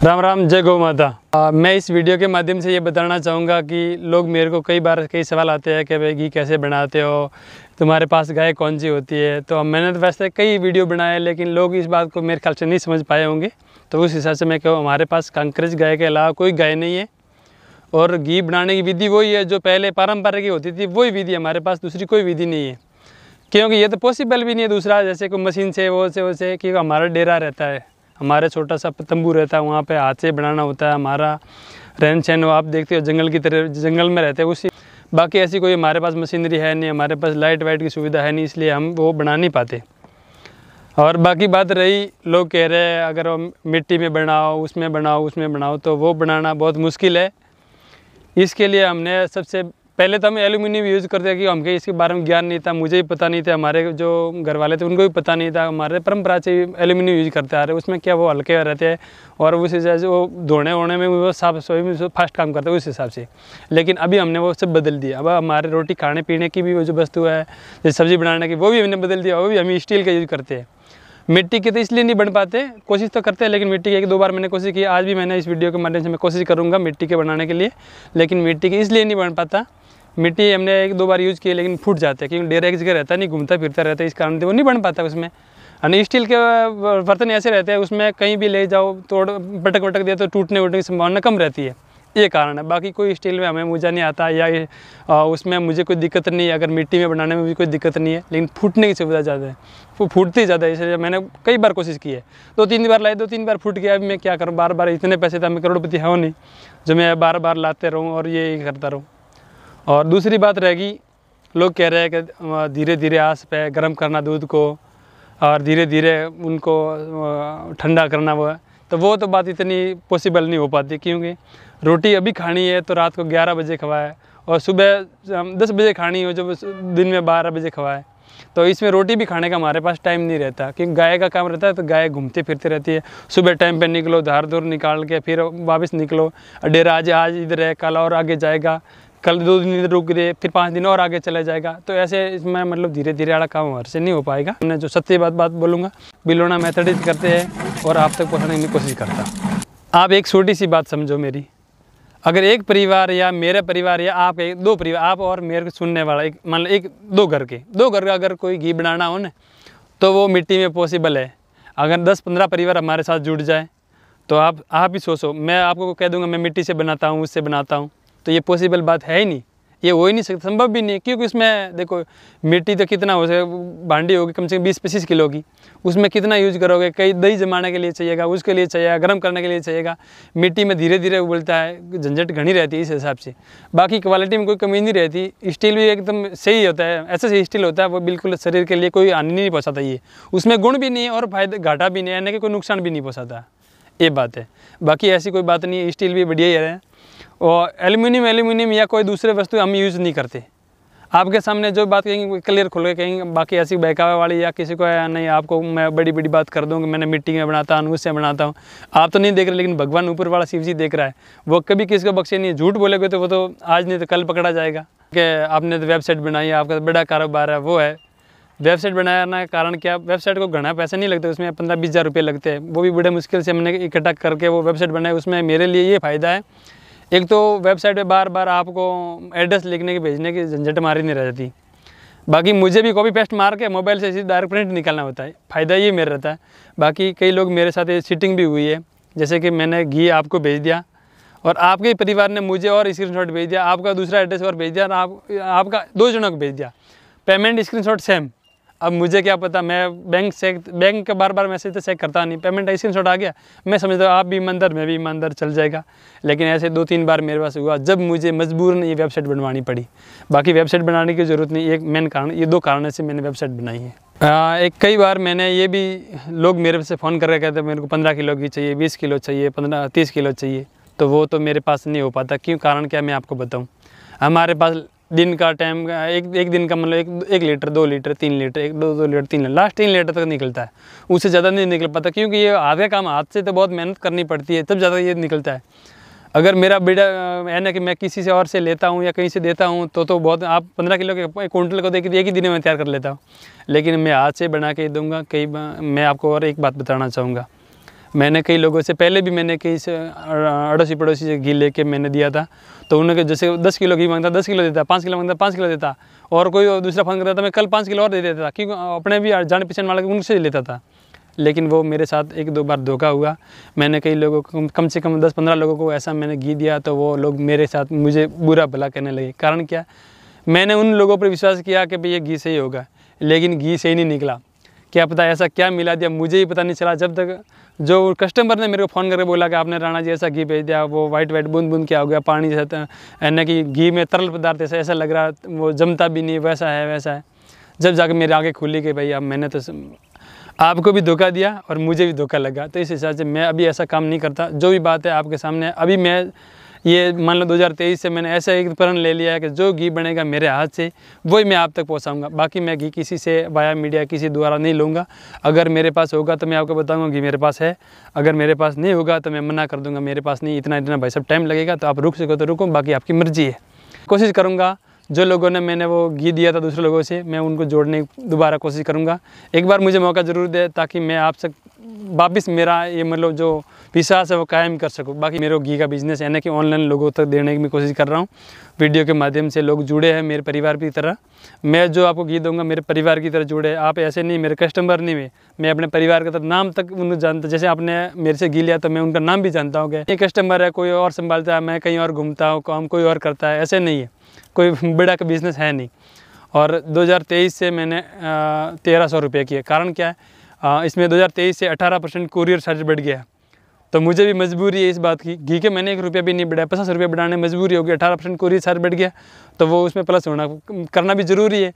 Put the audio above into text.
राम राम, जय गौ माता। मैं इस वीडियो के माध्यम से ये बताना चाहूँगा कि लोग मेरे को कई सवाल आते हैं कि भाई घी कैसे बनाते हो, तुम्हारे पास गाय कौन सी होती है। तो मैंने तो वैसे कई वीडियो बनाए, लेकिन लोग इस बात को मेरे ख्याल से नहीं समझ पाए होंगे। तो उस हिसाब से मैं कहूँ, हमारे पास कांकरेज गाय के अलावा कोई गाय नहीं है और घी बनाने की विधि वही है जो पहले पारंपरिक होती थी, वही विधि हमारे पास, दूसरी कोई विधि नहीं है। क्योंकि ये तो पॉसिबल भी नहीं है दूसरा, जैसे कोई मशीन से वो से क्योंकि हमारा डेरा रहता है, हमारे छोटा सा तंबू रहता है, वहाँ पे हाथ से बनाना होता है। हमारा रहन सहन आप देखते हो जंगल की तरह, जंगल में रहते हैं उसी। बाकी ऐसी कोई हमारे पास मशीनरी है नहीं, हमारे पास लाइट वाइट की सुविधा है नहीं, इसलिए हम वो बना नहीं पाते। और बाकी बात रही, लोग कह रहे हैं अगर वो मिट्टी में बनाओ, उसमें बनाओ, तो वो बनाना बहुत मुश्किल है। इसके लिए हमने सबसे पहले तो हम एल्यूमिनियम यूज़ करते हैं कि हमको इसके बारे में ज्ञान नहीं था, मुझे भी पता नहीं था, हमारे जो घर वाले थे उनको भी पता नहीं था। हमारे परंपरा से एल्यूमिनियम यूज़ करते आ रहे, उसमें क्या वो हल्के रहते हैं और उस हिसाब से वो धोने वोने में वो साफ सफाई में फास्ट काम करते हैं उस हिसाब से। लेकिन अभी हमने वो सब बदल दिया। अब हमारे रोटी खाने पीने की भी वो जो वस्तु है, जैसे सब्ज़ी बनाने की, वो भी हमने बदल दिया। वो भी हम स्टील का यूज़ करते हैं। मिट्टी के तो इसलिए नहीं बन पाते, कोशिश तो करते हैं, लेकिन मिट्टी के 1-2 बार मैंने कोशिश की। आज भी मैंने इस वीडियो के माध्यम से मैं कोशिश करूँगा मिट्टी के बनाने के लिए, लेकिन मिट्टी के इसलिए नहीं बन पाता। मिट्टी हमने 1-2 बार यूज़ की, लेकिन फूट जाते हैं क्योंकि डेरा एक जगह रहता नहीं, घूमता फिरता रहता है, इस कारण से वो नहीं बन पाता उसमें। और स्टील के बर्तन ऐसे रहते हैं, उसमें कहीं भी ले जाओ, तोड़ पटक दिया तो टूटने वूटने की संभावना कम रहती है, ये कारण है। बाकी कोई स्टील में हमें मुझे नहीं आता, या उसमें मुझे कोई दिक्कत नहीं है। अगर मिट्टी में बनाने में भी कोई दिक्कत नहीं है, लेकिन फूटने की सुविधा ज़्यादा है, वो फूटती ज़्यादा है। इसलिए मैंने कई बार कोशिश की है, 2-3 बार लाए, 2-3 बार फूट गया। अब मैं क्या करूँ, बार इतने पैसे तो मैं करोड़पति हो नहीं जो मैं बार लाते रहूँ और ये करता रहूँ। और दूसरी बात रहेगी, लोग कह रहे हैं कि धीरे धीरे आंच पे गर्म करना दूध को और धीरे धीरे उनको ठंडा करना, वो तो बात इतनी पॉसिबल नहीं हो पाती। क्योंकि रोटी अभी खानी है तो रात को 11 बजे खवाए और सुबह 10 बजे खानी हो जो दिन में 12 बजे खवाए, तो इसमें रोटी भी खाने का हमारे पास टाइम नहीं रहता। क्योंकि गाय का काम रहता है, तो गाय घूमती फिरती रहती है। सुबह टाइम पे निकलो, धार धूर निकाल के फिर वापस निकलो, डेरा आज इधर है, कल और आगे जाएगा, कल 2 दिन रुक गए, फिर 5 दिन और आगे चला जाएगा। तो ऐसे इसमें मतलब धीरे धीरे वाला काम हमारे से नहीं हो पाएगा। मैं जो सत्य बात बोलूँगा, बिलोना मेथड करते हैं और आप तक पहुँचने की कोशिश करता। आप एक छोटी सी बात समझो मेरी, अगर एक परिवार या मेरा परिवार या आप 2 परिवार, आप और मेरे को सुनने वाला, एक मान लो 2 घर का अगर कोई घी बनाना हो ना, तो वो मिट्टी में पॉसिबल है। अगर 10-15 परिवार हमारे साथ जुड़ जाए तो आप ही सोचो, मैं आपको कह दूंगा मैं मिट्टी से बनाता हूँ, उससे बनाता हूँ, तो ये पॉसिबल बात है ही नहीं, ये हो ही नहीं सकता, संभव भी नहीं। क्योंकि उसमें देखो, मिट्टी तो कितना हो सके, भांडी होगी कम से कम 20-25 किलो की, उसमें कितना यूज करोगे। कई दही जमाने के लिए चाहिएगा, उसके लिए चाहिए, गर्म करने के लिए चाहिएगा। मिट्टी में धीरे धीरे उबलता है, झंझट घनी रहती है इस हिसाब से। बाकी क्वालिटी में कोई कमी नहीं रहती। स्टील भी एकदम सही होता है, ऐसा सही स्टील होता है, वो बिल्कुल शरीर के लिए कोई हानि नहीं पहुँचाता। ये उसमें गुण भी नहीं है और फायदा घाटा भी नहीं है, यानी कि कोई नुकसान भी नहीं पहुँचाता, ये बात है। बाकी ऐसी कोई बात नहीं है, स्टील भी बढ़िया ही है। और एल्यूमिनियम या कोई दूसरे वस्तु हम यूज़ नहीं करते। आपके सामने जो बात कहेंगे क्लियर खुल के कहेंगे। बाकी ऐसी बहकावे वाली या किसी को नहीं, आपको मैं बड़ी बात कर दूँ कि मैंने मिट्टी में बनाता हूँ, उससे बनाता हूँ, आप तो नहीं देख रहे, लेकिन भगवान ऊपर वाला शिव जी देख रहा है। वो कभी किसी को बख्शे नहीं। झूठ बोलेगे तो वो तो आज नहीं तो कल पकड़ा जाएगा कि आपने तो वेबसाइट बनाई, आपका बड़ा कारोबार है। वो है वेबसाइट बनाने का कारण क्या, वेबसाइट को घना पैसे नहीं लगते, उसमें 15-20 हज़ार रुपये लगते हैं। वो भी बड़े मुश्किल से हमने इकट्ठा करके वो वेबसाइट बनाई। उसमें मेरे लिए ये फ़ायदा है, एक तो वेबसाइट पे बार आपको एड्रेस लिखने की भेजने की झंझट मारी नहीं रह जाती। बाकी मुझे भी कॉपी पेस्ट मार के मोबाइल से डायरेक्ट प्रिंट निकालना होता है, फ़ायदा ये मेरा रहता है। बाकी कई लोग मेरे साथ सीटिंग भी हुई है, जैसे कि मैंने घी आपको भेज दिया और आपके परिवार ने मुझे और स्क्रीनशॉट भेज दिया, आपका दूसरा एड्रेस और भेज दिया, और आपका 2 जनों को भेज दिया, पेमेंट स्क्रीनशॉट सेम। अब मुझे क्या पता, मैं बैंक का बार मैसेज तो चेक करता नहीं, पेमेंट स्क्रीनशॉट आ गया, मैं समझता हूँ आप भी ईमानदार, मैं भी ईमानदार, चल जाएगा। लेकिन ऐसे 2-3 बार मेरे पास हुआ जब मुझे मजबूरन ये वेबसाइट बनवानी पड़ी। बाकी वेबसाइट बनाने की ज़रूरत नहीं, एक मेन कारण, ये 2 कारण से मैंने वेबसाइट बनाई है। कई बार मैंने ये भी, लोग मेरे से फ़ोन करके कहते हैं मेरे को 15 किलो की चाहिए, 20 किलो चाहिए, 30 किलो चाहिए, तो वो तो मेरे पास नहीं हो पाता। क्यों, कारण क्या मैं आपको बताऊँ। हमारे पास दिन का टाइम एक दिन का मतलब 1 litre, 2 litre, 3 litre, 2 litre, 3 litre, last 3 litre तक निकलता है, उससे ज़्यादा नहीं निकल पाता। क्योंकि ये हाथ का काम, हाथ से तो बहुत मेहनत करनी पड़ती है, तब ज़्यादा ये निकलता है। अगर मेरा बेटा है ना कि मैं किसी से और से लेता हूँ या कहीं से देता हूँ तो बहुत, आप 15 किलो के क्विंटल को देखिए, एक ही दिन में तैयार कर लेता हूँ। लेकिन मैं हाथ से बना के दूँगा। मैं आपको और एक बात बताना चाहूँगा, मैंने कई लोगों से पहले भी मैंने कई अड़ोसी पड़ोसी से घी लेके मैंने दिया था, तो उन्होंने जैसे 10 किलो घी मांगता 10 किलो देता, 5 किलो मांगता 5 किलो देता, और कोई दूसरा फ़ोन करता था मैं कल 5 किलो और दे देता था, क्योंकि अपने भी जान पहचान वाले उनसे लेता था। लेकिन वो मेरे साथ 1-2 बार धोखा हुआ। मैंने कई लोगों को, कम से कम 10-15 लोगों को ऐसा मैंने घी दिया, तो वो लोग मेरे साथ मुझे बुरा भला कहने लगे। कारण क्या? मैंने उन लोगों पर विश्वास किया कि भाई ये घी सही होगा, लेकिन घी सही नहीं निकला। क्या पता ऐसा क्या मिला दिया, मुझे ही पता नहीं चला। जब तक जो कस्टमर ने मेरे को फ़ोन करके बोला कि आपने राणा जी ऐसा घी भेज दिया, वो वाइट बूंद बूंद क्या हो गया, पानी जैसा, यानी कि घी में तरल पदार्थ ऐसा लग रहा, वो जमता भी नहीं, वैसा है वैसा है। जब जाकर मेरे आगे खुली कि भाई अब मैंने तो आपको भी धोखा दिया और मुझे भी धोखा लगा, तो इस हिसाब से मैं अभी ऐसा काम नहीं करता। जो भी बात है आपके सामने, अभी मैं ये मान लो 2023 से मैंने ऐसा एक प्रण ले लिया है कि जो घी बनेगा मेरे हाथ से वही मैं आप तक पहुंचाऊंगा। बाकी मैं घी किसी से वाया मीडिया किसी द्वारा नहीं लूँगा। अगर मेरे पास होगा तो मैं आपको बताऊंगा घी मेरे पास है, अगर मेरे पास नहीं होगा तो मैं मना कर दूंगा, मेरे पास नहीं, इतना भाई सब टाइम लगेगा, तो आप रुक सको तो रुको, बाकी आपकी मर्जी है। कोशिश करूँगा जो लोगों ने मैंने वो घी दिया था दूसरे लोगों से, मैं उनको जोड़ने की दोबारा कोशिश करूँगा। एक बार मुझे मौका ज़रूर दे, ताकि मैं आपसे वापस मेरा ये मतलब जो विश्वास है वो कायम कर सकूँ। बाकी मेरे घी का बिज़नेस है ना कि ऑनलाइन लोगों तक देने की मैं कोशिश कर रहा हूँ। वीडियो के माध्यम से लोग जुड़े हैं मेरे परिवार की तरह। मैं जो आपको घी दूंगा मेरे परिवार की तरह जुड़े। आप ऐसे नहीं, मेरे कस्टमर नहीं, मैं अपने परिवार का तरह नाम तक उनको जानता। जैसे आपने मेरे से घी लिया तो मैं उनका नाम भी जानता हूँ कि ये कस्टमर है, कोई और संभालता है, मैं कहीं और घूमता हूँ, काम कोई और करता है, ऐसे नहीं है, कोई बड़ा का बिज़नेस है नहीं। और 2023 से मैंने 1300 रुपये किए। कारण क्या है? इसमें 2023 से 18% कुरियर चार्ज बढ़ गया, तो मुझे भी मजबूरी है इस बात की। घी के मैंने 1 रुपया भी नहीं बढ़ाया, 50 रुपये बढ़ाने में मजबूरी होगी। 18% कुरियर चार्ज बढ़ गया, तो वो उसमें प्लस होना करना भी ज़रूरी है।